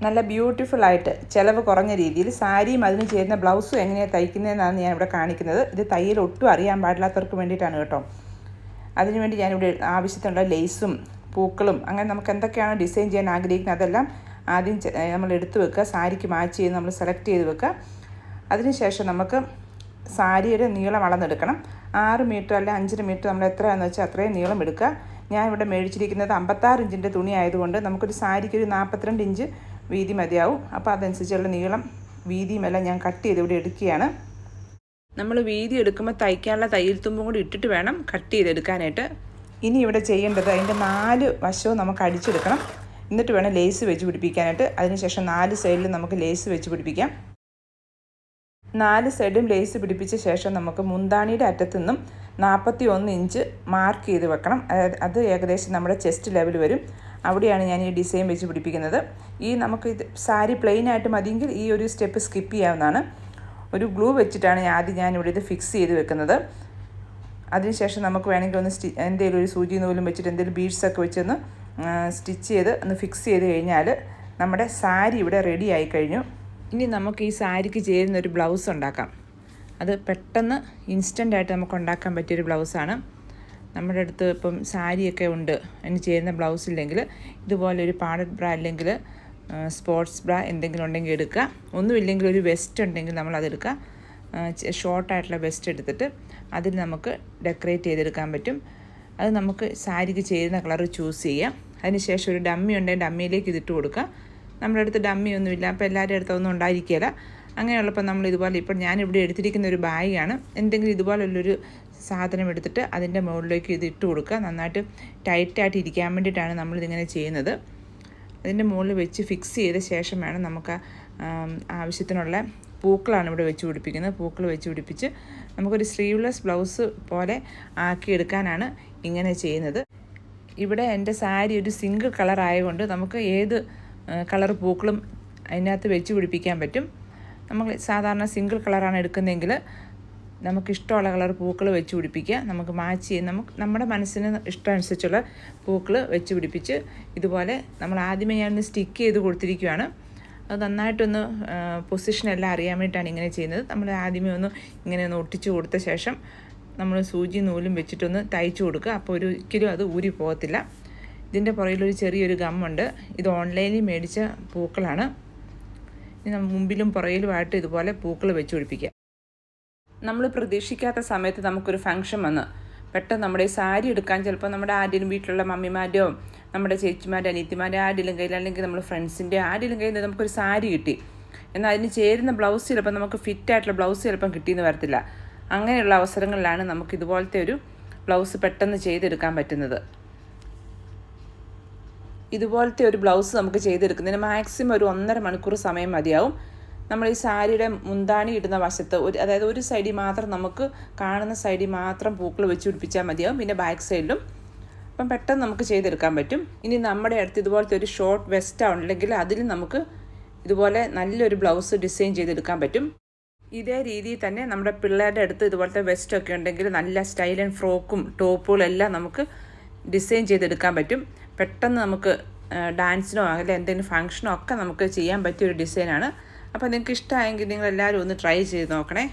നല്ല ബ്യൂട്ടിഫുൾ ആയിട്ട് ചിലവ് കുറഞ്ഞ രീതിയിൽ സാരിയും അതിന് ചേരുന്ന ബ്ലൗസും എങ്ങനെയാണ് തയ്ക്കുന്നതെന്നാണ് ഞാൻ ഇവിടെ കാണിക്കുന്നത്. ഇത് തയ്യൽ ഒട്ടും അറിയാൻ പാടില്ലാത്തവർക്ക് വേണ്ടിയിട്ടാണ് കേട്ടോ. അതിനുവേണ്ടി ഞാനിവിടെ ആവശ്യത്തിനുള്ള ലേസും പൂക്കളും അങ്ങനെ നമുക്ക് എന്തൊക്കെയാണ് ഡിസൈൻ ചെയ്യാൻ ആഗ്രഹിക്കുന്നത് അതെല്ലാം ആദ്യം നമ്മൾ എടുത്തു വെക്കുക. സാരിക്ക് മാച്ച് ചെയ്ത് നമ്മൾ സെലക്ട് ചെയ്ത് വെക്കുക. അതിനുശേഷം നമുക്ക് സാരിയുടെ നീളം അളന്നെടുക്കണം. 6 മീറ്റർ അല്ല 5 മീറ്റർ നമ്മൾ എത്രയാണെന്ന് വെച്ചാൽ അത്രയും നീളം എടുക്കുക. ഞാൻ ഇവിടെ മേടിച്ചിരിക്കുന്നത് 56 ഇഞ്ചിൻ്റെ തുണി ആയതുകൊണ്ട് നമുക്കൊരു സാരിക്ക് ഒരു 42 ഇഞ്ച് വീതി മതിയാവും. അപ്പോൾ അതനുസരിച്ചുള്ള നീളം വീതിയുമെല്ലാം ഞാൻ കട്ട് ചെയ്ത് ഇവിടെ എടുക്കുകയാണ്. നമ്മൾ വീതി എടുക്കുമ്പോൾ തയ്ക്കാനുള്ള തയ്യൽ തുമ്പും കൂടി ഇട്ടിട്ട് വേണം കട്ട് ചെയ്തെടുക്കാനായിട്ട്. ഇനി ഇവിടെ ചെയ്യേണ്ടത് അതിൻ്റെ 4 വശവും നമുക്ക് അടിച്ചെടുക്കണം. എന്നിട്ട് വേണം ലേസ് വെച്ച് പിടിപ്പിക്കാനായിട്ട്. അതിനുശേഷം 4 സൈഡിലും നമുക്ക് ലേസ് വെച്ച് പിടിപ്പിക്കാം. 4 സൈഡും ലേസ് പിടിപ്പിച്ച ശേഷം നമുക്ക് മുന്താണിയുടെ അറ്റത്തു നിന്നും 41 ഇഞ്ച് മാർക്ക് ചെയ്ത് വെക്കണം. അത് ഏകദേശം നമ്മുടെ ചെസ്റ്റ് ലെവൽ വരും. അവിടെയാണ് ഞാൻ ഈ ഡിസൈൻ വെച്ച് പിടിപ്പിക്കുന്നത്. നമുക്ക് ഇത് സാരി പ്ലെയിൻ ആയിട്ട് മതിയെങ്കിൽ ഈ ഒരു സ്റ്റെപ്പ് സ്കിപ്പ് ചെയ്യാവുന്നതാണ്. ഒരു ഗ്ലൂ വെച്ചിട്ടാണ് ഞാനിവിടെ ഇത് ഫിക്സ് ചെയ്ത് വെക്കുന്നത്. അതിനുശേഷം നമുക്ക് വേണമെങ്കിൽ ഒന്ന് എന്തെങ്കിലും ഒരു സൂചി നൂലും വെച്ചിട്ട് എന്തെങ്കിലും ബീഡ്സൊക്കെ വെച്ചൊന്ന് സ്റ്റിച്ച് ചെയ്ത് ഒന്ന് ഫിക്സ് ചെയ്ത് കഴിഞ്ഞാൽ നമ്മുടെ സാരി ഇവിടെ റെഡി ആയി കഴിഞ്ഞു. ഇനി നമുക്ക് ഈ സാരിക്ക് ചേരുന്ന ഒരു ബ്ലൗസ് ഉണ്ടാക്കാം. അത് പെട്ടെന്ന് ഇൻസ്റ്റൻ്റായിട്ട് നമുക്ക് ഉണ്ടാക്കാൻ പറ്റിയൊരു ബ്ലൗസാണ്. നമ്മുടെ അടുത്ത് ഇപ്പം സാരിയൊക്കെ ഉണ്ട്, അതിന് ചേരുന്ന ബ്ലൗസ് ഇല്ലെങ്കിൽ ഇതുപോലെ ഒരു പാഡഡ് ബ്രാ അല്ലെങ്കിൽ സ്പോർട്സ് ബ്രാ എന്തെങ്കിലും ഉണ്ടെങ്കിൽ എടുക്കുക. ഒന്നുമില്ലെങ്കിൽ ഒരു വെസ്റ്റ് ഉണ്ടെങ്കിൽ നമ്മളതെടുക്കുക. ഷോർട്ടായിട്ടുള്ള വെസ്റ്റ് എടുത്തിട്ട് അതിൽ നമുക്ക് ഡെക്കറേറ്റ് ചെയ്തെടുക്കാൻ പറ്റും. അത് നമുക്ക് സാരിക്ക് ചേരുന്ന കളർ ചൂസ് ചെയ്യാം. അതിനുശേഷം ഒരു ഡമ്മി ഉണ്ടെങ്കിൽ ഡമ്മിയിലേക്ക് ഇതിട്ട് കൊടുക്കുക. നമ്മുടെ അടുത്ത് ഡമ്മി ഒന്നുമില്ല, അപ്പോൾ എല്ലാവരുടെ അടുത്തൊന്നും ഉണ്ടായിരിക്കില്ല. അങ്ങനെയുള്ളപ്പോൾ നമ്മൾ ഇതുപോലെ ഇപ്പോൾ ഞാനിവിടെ എടുത്തിരിക്കുന്ന ഒരു ബാഗാണ്. എന്തെങ്കിലും ഇതുപോലുള്ളൊരു സാധനം എടുത്തിട്ട് അതിൻ്റെ മുകളിലേക്ക് ഇത് ഇട്ട് കൊടുക്കുക. നന്നായിട്ട് ടൈറ്റായിട്ട് ഇരിക്കാൻ വേണ്ടിയിട്ടാണ് നമ്മളിതിങ്ങനെ ചെയ്യുന്നത്. അതിൻ്റെ മുകളിൽ വെച്ച് ഫിക്സ് ചെയ്ത ശേഷം വേണം നമുക്ക് ആവശ്യത്തിനുള്ള പൂക്കളാണ് ഇവിടെ വെച്ച് പിടിപ്പിക്കുന്നത്. പൂക്കൾ വെച്ച് പിടിപ്പിച്ച് നമുക്കൊരു സ്ലീവ്ലെസ് ബ്ലൗസ് പോലെ ആക്കിയെടുക്കാനാണ് ഇങ്ങനെ ചെയ്യുന്നത്. ഇവിടെ എൻ്റെ സാരി ഒരു സിംഗിൾ കളർ ആയതുകൊണ്ട് നമുക്ക് ഏത് കളർ പൂക്കളും അതിനകത്ത് വെച്ച് പിടിപ്പിക്കാൻ പറ്റും. നമ്മൾ സാധാരണ സിംഗിൾ കളറാണ് എടുക്കുന്നതെങ്കിൽ നമുക്കിഷ്ടമുള്ള കളർ പൂക്കൾ വെച്ച് പിടിപ്പിക്കുക. നമുക്ക് മാച്ച് ചെയ്ത് നമ്മുടെ മനസ്സിന് ഇഷ്ടമനുസരിച്ചുള്ള പൂക്കൾ വെച്ച് പിടിപ്പിച്ച് ഇതുപോലെ നമ്മൾ ആദ്യമേ ഞാനൊന്ന് സ്റ്റിക്ക് ചെയ്ത് കൊടുത്തിരിക്കുകയാണ്. അത് നന്നായിട്ടൊന്ന് പൊസിഷനെല്ലാം അറിയാൻ വേണ്ടിയിട്ടാണ് ഇങ്ങനെ ചെയ്യുന്നത്. നമ്മൾ ആദ്യമേ ഇങ്ങനെ ഒന്ന് ഒട്ടിച്ച് കൊടുത്ത ശേഷം നമ്മൾ സൂചി നൂലും വെച്ചിട്ടൊന്ന് തയ്ച്ചു കൊടുക്കുക. അപ്പോൾ ഒരിക്കലും അത് ഊരി പോകത്തില്ല. ഇതിൻ്റെ പുറകിലൊരു ചെറിയൊരു ഗമ്മുണ്ട്. ഇത് ഓൺലൈനിൽ മേടിച്ച പൂക്കളാണ്. ഇനി മുമ്പിലും പുറകിലുമായിട്ട് ഇതുപോലെ പൂക്കൾ വെച്ച് പിടിപ്പിക്കുക. നമ്മൾ പ്രതീക്ഷിക്കാത്ത സമയത്ത് നമുക്കൊരു ഫംഗ്ഷൻ വന്ന് പെട്ടെന്ന് നമ്മുടെ സാരി എടുക്കാൻ ചിലപ്പോൾ നമ്മുടെ ആരുടെയും വീട്ടിലുള്ള മമ്മിമാരുടെയോ നമ്മുടെ ചേച്ചിമാരുടെ അനിയത്തിമാരുടെ ആരുടെയും കയ്യിൽ അല്ലെങ്കിൽ നമ്മുടെ ഫ്രണ്ട്സിൻ്റെ ആരുടെയും കയ്യിൽ നിന്ന് നമുക്കൊരു സാരി കിട്ടി. എന്നാൽ അതിന് ചേരുന്ന ബ്ലൗസ് ചിലപ്പോൾ നമുക്ക് ഫിറ്റായിട്ടുള്ള ബ്ലൗസ് ചിലപ്പം കിട്ടിയെന്ന് വരത്തില്ല. അങ്ങനെയുള്ള അവസരങ്ങളിലാണ് നമുക്ക് ഇതുപോലത്തെ ഒരു ബ്ലൗസ് പെട്ടെന്ന് ചെയ്തെടുക്കാൻ പറ്റുന്നത്. ഇതുപോലത്തെ ഒരു ബ്ലൗസ് നമുക്ക് ചെയ്തെടുക്കുന്നതിന് മാക്സിമം ഒരു 1.5 മണിക്കൂർ സമയം മതിയാവും. നമ്മൾ ഈ സാരിയുടെ മുന്താണി ഇടുന്ന വശത്ത് അതായത് ഒരു സൈഡിൽ മാത്രം നമുക്ക് കാണുന്ന സൈഡിൽ മാത്രം പൂക്കൾ വെച്ച് പിടിപ്പിച്ചാൽ മതിയാവും. പിന്നെ ബാക്ക് സൈഡിലും. അപ്പം പെട്ടെന്ന് നമുക്ക് ചെയ്തെടുക്കാൻ പറ്റും. ഇനി നമ്മുടെ അടുത്ത് ഇതുപോലത്തെ ഒരു ഷോർട്ട് വെസ്റ്റ് ഉണ്ടെങ്കിൽ അതിൽ നമുക്ക് ഇതുപോലെ നല്ലൊരു ബ്ലൗസ് ഡിസൈൻ ചെയ്തെടുക്കാൻ പറ്റും. ഇതേ രീതിയിൽ തന്നെ നമ്മുടെ പിള്ളേരുടെ അടുത്ത് ഇതുപോലത്തെ വെസ്റ്റൊക്കെ ഉണ്ടെങ്കിൽ നല്ല സ്റ്റൈൽ ആൻഡ് ഫ്രോക്കും ടോപ്പുകളെല്ലാം നമുക്ക് ഡിസൈൻ ചെയ്തെടുക്കാൻ പറ്റും. പെട്ടെന്ന് നമുക്ക് ഡാൻസിനോ അല്ലെങ്കിൽ എന്തെങ്കിലും ഫംഗ്ഷനോ ഒക്കെ നമുക്ക് ചെയ്യാൻ പറ്റിയൊരു ഡിസൈനാണ്. അപ്പോൾ നിങ്ങൾക്ക് ഇഷ്ടമായെങ്കിൽ നിങ്ങളെല്ലാവരും ഒന്ന് ട്രൈ ചെയ്ത് നോക്കണേ.